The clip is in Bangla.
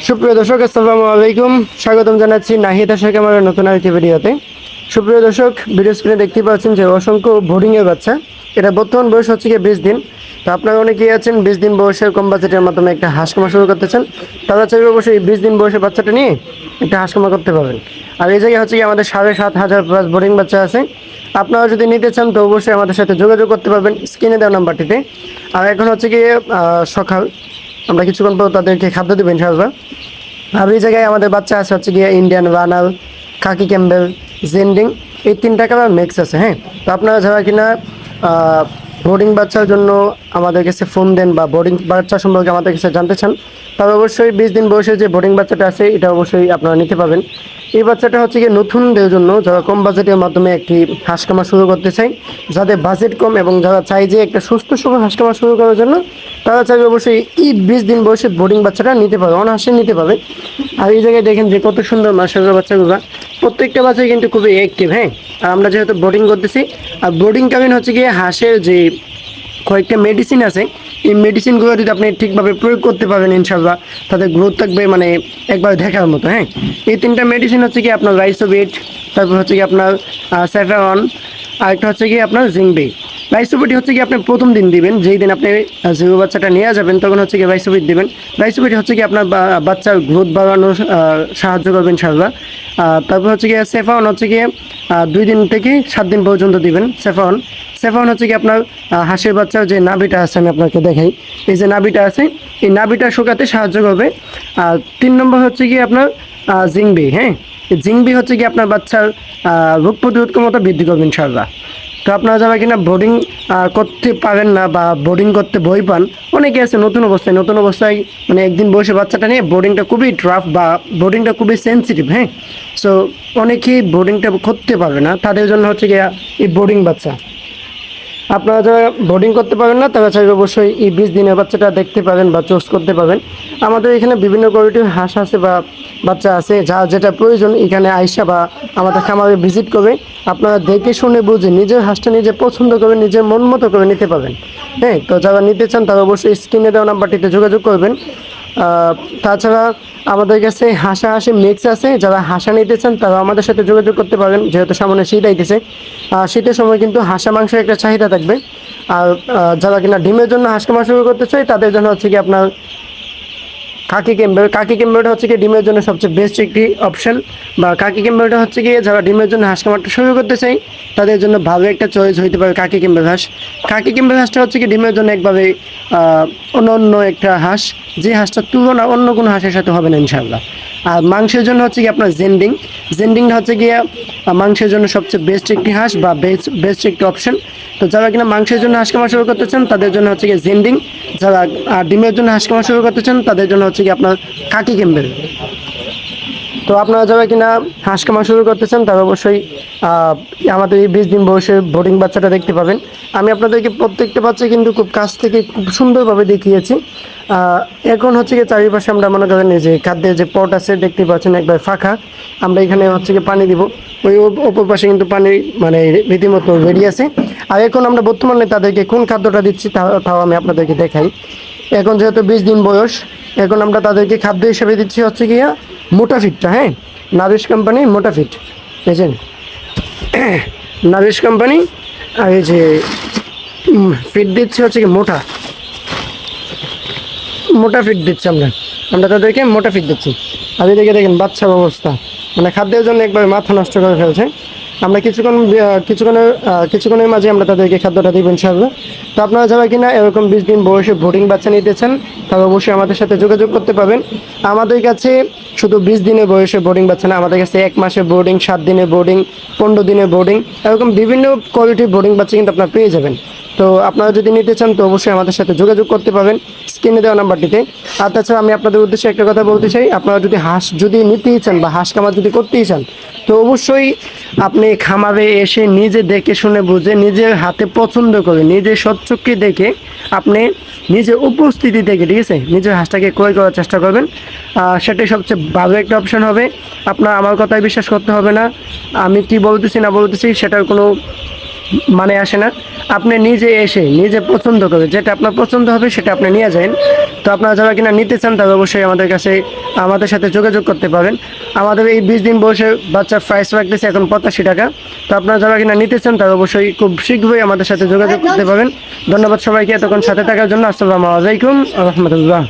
সুপ্রিয় দর্শক, আসসালামু আলাইকুম। স্বাগতম জানাচ্ছি নাহিদ আশাকে আমার নতুন আরেকটি ভিডিওতে। সুপ্রিয় দর্শক, ভিডিও স্ক্রিনে দেখতে পাচ্ছেন যে অসংখ্য বোর্ডিংয়ের বাচ্চা। এটা বর্তমান বয়স হচ্ছে গিয়ে 20 দিন। তো আপনারা অনেকেই আছেন 20 দিন বয়সের কম বাজেটের মাধ্যমে একটা হাঁস খামার শুরু করতে চান। তারা চাইবে অবশ্যই 20 দিন বয়সের বাচ্চাটা নিয়ে একটা হাঁস খামার করতে পারবেন। আর এই জায়গায় হচ্ছে কি আমাদের 7,500 প্লাস বোর্ডিং বাচ্চা আছে। আপনারা যদি নিতে চান তো অবশ্যই আমাদের সাথে যোগাযোগ করতে পারবেন স্ক্রিনে দেওয়া নাম্বারটিতে। আর এখন হচ্ছে গিয়ে সকাল, আমরা কিছুক্ষণ পর তাদেরকে খাদ্য দেবো ইনশাআল্লাহ। আর এই জায়গায় আমাদের বাচ্চা আছে হচ্ছে গিয়ে ইন্ডিয়ান রানাল, খাকি ক্যাম্বেল, জেন্ডিং, এই 3টা কালার মিক্স আছে। হ্যাঁ, তো আপনারা যারা কিনা বোর্ডিং বাচ্চার জন্য আমাদের কাছে ফোন দেন বা বোর্ডিং বাচ্চা সম্পর্কে আমাদের কাছে জানতে চান, তবে অবশ্যই 20 দিন বয়সের যে বোর্ডিং বাচ্চাটা আছে এটা অবশ্যই আপনারা নিতে পাবেন। এই বাচ্চাটা হচ্ছে গিয়ে নতুনদের জন্য, যারা কম বাজেটের মাধ্যমে একটি হাঁস খামার শুরু করতে চাই, যাদের বাজেট কম এবং যারা চাই যে একটা সুস্থ সবল হাঁস খামার শুরু করার জন্য, তারা চাইবে অবশ্যই এই 20 দিন বয়সের বোর্ডিং বাচ্চাটা নিতে পারবে, অনায়াসে নিতে পারবে। আর এই জায়গায় দেখেন যে কত সুন্দর মাশাআল্লাহ বাচ্চাগুলো, প্রত্যেকটা বাচ্চাই কিন্তু খুবই অ্যাক্টিভ। হ্যাঁ, আর আমরা যেহেতু বোর্ডিং করতেছি, আর বোর্ডিং কালীন হচ্ছে গিয়ে হাঁসের যে কয়েকটা মেডিসিন আছে, এই মেডিসিনগুলো যদি আপনি ঠিকভাবে প্রয়োগ করতে পারেন ইনশাল্লাহ, তাদের গ্রোথ থাকবে মানে একবার দেখার মতো। হ্যাঁ, এই 3টা মেডিসিন হচ্ছে কি আপনার রাইসোবিট, তারপর হচ্ছে কি আপনার স্যাফরন, আর একটা হচ্ছে কি আপনার জিংবি। রাইসোবিট হচ্ছে কি আপনি প্রথম দিন দিবেন, যেই দিন আপনি জিরো বাচ্চাটা নিয়ে যাবেন তখন হচ্ছে কি রাইসোবিট দিবেন। রাইসোবিট হচ্ছে কি আপনার বাচ্চার গ্রোথ বাড়ানোর সাহায্য করবে ইনশাল্লাহ। তারপর হচ্ছে কি সেফাউন হচ্ছে কি 2 দিন থেকে 7 দিন পর্যন্ত দিবেন সেফাউন। সেফাউন হচ্ছে কি আপনার হাঁসের বাচ্চার যে নাভিটা আছে, আমি আপনাকে দেখাই, এই যে নাভিটা আছে, এই নাভিটা শুকাতে সাহায্য করবে। আর 3 নম্বর হচ্ছে কি আপনার জিংবি। হ্যাঁ, জিংবি হচ্ছে কি আপনার বাচ্চার রোগ প্রতিরোধ ক্ষমতা বৃদ্ধি করবে ইনশাআল্লাহ। তো আপনারা যারা কিনা বোর্ডিং করতে পারেন না বা বোর্ডিং করতে ভয় পান, অনেকে আছে নতুন অবস্থায় মানে একদিন বসে বাচ্চাটা নিয়ে বোর্ডিংটা খুবই ট্রাফ বা বোর্ডিংটা খুবই সেন্সিটিভ। হ্যাঁ, সো অনেকেই বোর্ডিংটা করতে পারবে না, তাদের জন্য হচ্ছে গিয়ে এই বোর্ডিং বাচ্চা। আপনারা যারা বোর্ডিং করতে পারেন না তারা চাইলে অবশ্যই এই 20 দিনের বাচ্চাটা দেখতে পাবেন বা চুজ করতে পারবেন। আমাদের এখানে বিভিন্ন কোয়ালিটির হাঁস আছে বা বাচ্চা আছে, যা যেটা প্রয়োজন এখানে আইসা বা আমাদের খামারে ভিজিট করবে। আপনারা দেখে শুনে বুঝে নিজের হাঁসটা নিজে পছন্দ করে নিজের মন মতো করে নিতে পারবেন। হ্যাঁ, তো যারা নিতে চান তারা অবশ্যই স্ক্রিনে দেওয়া নাম্বারটিতে যোগাযোগ করবেন। তাছাড়া আমাদের কাছে হাঁসি মিক্স আছে, যারা হাঁসা নিতে চান তারা আমাদের সাথে যোগাযোগ করতে পারেন, যেহেতু সামনে শীত আইতেছে। শীতের সময় কিন্তু হাঁসা মাংসের একটা চাহিদা থাকবে। আর যারা কিনা ডিমের জন্য হাঁস খামার শুরু করতে চাই তাদের জন্য হচ্ছে কি আপনার কাকি ক্যাম্বেলটা হচ্ছে কি ডিমের জন্য সবচেয়ে বেস্ট একটি অপশন। বা কাকি ক্যাম্বেলটা হচ্ছে কি যারা ডিমের জন্য হাঁস খামারটা শুরু করতে চাই তাদের জন্য ভালো একটা চয়েস হইতে পারে কাকি ক্যাম্বেল হাঁস। কাকি ক্যাম্বেল হাঁসটা হচ্ছে কি ডিমের জন্য একভাবে অনন্য একটা হাঁস, যে হাঁসটার তুলনা অন্য কোনো হাঁসের সাথে হবে না ইনশাআল্লাহ। আর মাংসের জন্য হচ্ছে কি আপনার জেন্ডিংটা হচ্ছে গিয়ে মাংসের জন্য সবচেয়ে বেস্ট একটি হাঁস বা বেস্ট একটি অপশন। তো যারা কিনা মাংসের জন্য হাঁস খামার শুরু করতে চান তাদের জন্য হচ্ছে গিয়ে জেন্ডিং, যারা ডিমের জন্য হাঁস খামার শুরু করতে চান তাদের জন্য হচ্ছে কি আপনার কাকি ক্যাম্বেল। তো আপনারা যারা কিনা হাঁস খামার শুরু করতে চান তারা অবশ্যই আমাদের এই 20 দিন বয়সের বোর্ডিং বাচ্চাটা দেখতে পাবেন। আমি আপনাদেরকে প্রত্যেকটা বাচ্চা কিন্তু খুব কাছ থেকে খুব সুন্দরভাবে দেখিয়েছি। এখন হচ্ছে গিয়ে চারিপাশে আমরা মনে করেন যে খাদ্যের যে পট আছে দেখতে পাচ্ছেন একবার ফাঁকা, আমরা এখানে হচ্ছে গিয়ে পানি দিব, ওই ওপর পাশে কিন্তু পানি মানে রীতিমতো রেডি আছে। আর এখন আমরা বর্তমানে তাদেরকে কোন খাদ্যটা দিচ্ছি তাও আমি আপনাদেরকে দেখাই। এখন যেহেতু 20 দিন বয়স, এখন আমরা তাদেরকে খাদ্য হিসেবে দিচ্ছি হচ্ছে গিয়া মোটাফিটটা। হ্যাঁ, নারিশ কোম্পানির মোটাফিট, বুঝছেন, নারিশ কোম্পানি। আর এই যে ফিট দিচ্ছি হচ্ছে কি মোটা ফিট দিচ্ছি আমরা তাদেরকে মোটা ফিট দিচ্ছি। আর এদিকে দেখেন বাচ্চার অবস্থা, মানে খাদ্যের জন্য একবার মাথা নষ্ট করে ফেলছে। আমরা কিছুক্ষণের মাঝে আমরা তাদেরকে খাদ্যটা দিব ইনশাআল্লাহ। তো আপনারা যারা কিনা এরকম 20 দিন বয়সে বোর্ডিং বাচ্চা নিতে চান তারা অবশ্যই আমাদের সাথে যোগাযোগ করতে পারবেন। আমাদের কাছে শুধু 20 দিনের বয়সে বোর্ডিং বাচ্চা না, আমাদের কাছে 1 মাসের বোর্ডিং, 7 দিনের বোর্ডিং, 15 দিনের বোর্ডিং, এরকম বিভিন্ন কোয়ালিটির বোর্ডিং বাচ্চা কিন্তু আপনারা পেয়ে যাবেন। তো আপনারা যদি নিতে চান তো অবশ্যই আমাদের সাথে যোগাযোগ করতে পারবেন স্ক্রিনে দেওয়া নাম্বারটিতে। আর তাছাড়া আমি আপনাদের উদ্দেশ্যে একটা কথা বলতে চাই, আপনারা যদি হাঁস যদি নিতেই চান বা হাঁস খামার যদি করতেই চান তো অবশ্যই আপনি খামারে এসে নিজে দেখে শুনে বুঝে নিজের হাতে পছন্দ করে নিজের সচ্চক্ষে দেখে আপনি নিজের উপস্থিতি থেকে, ঠিক আছে, নিজের হাঁসটাকে ক্রয় করার চেষ্টা করবেন। সেটাই সবচেয়ে ভালো একটা অপশন হবে। আপনার আমার কথায় বিশ্বাস করতে হবে না, আমি কি বলতেছি না বলতেছি সেটার কোনো মানে আসে না। আপনি নিজে এসে নিজে পছন্দ করে যেটা আপনার পছন্দ হবে সেটা আপনি নিয়ে যান। তো আপনারা যারা কিনা নিতে চান তারা অবশ্যই আমাদের সাথে যোগাযোগ করতে পারেন। আমাদের এই 20 দিন বয়সের বাচ্চার প্রাইস রাখতেছে এখন 85 টাকা। তো আপনারা যারা কিনা নিতে চান তারা অবশ্যই খুব শীঘ্রই আমাদের সাথে যোগাযোগ করতে পারেন। ধন্যবাদ সবাইকে এতক্ষণ সাথে থাকার জন্য। আসসালামু আলাইকুম ওয়া রাহমাতুল্লাহ।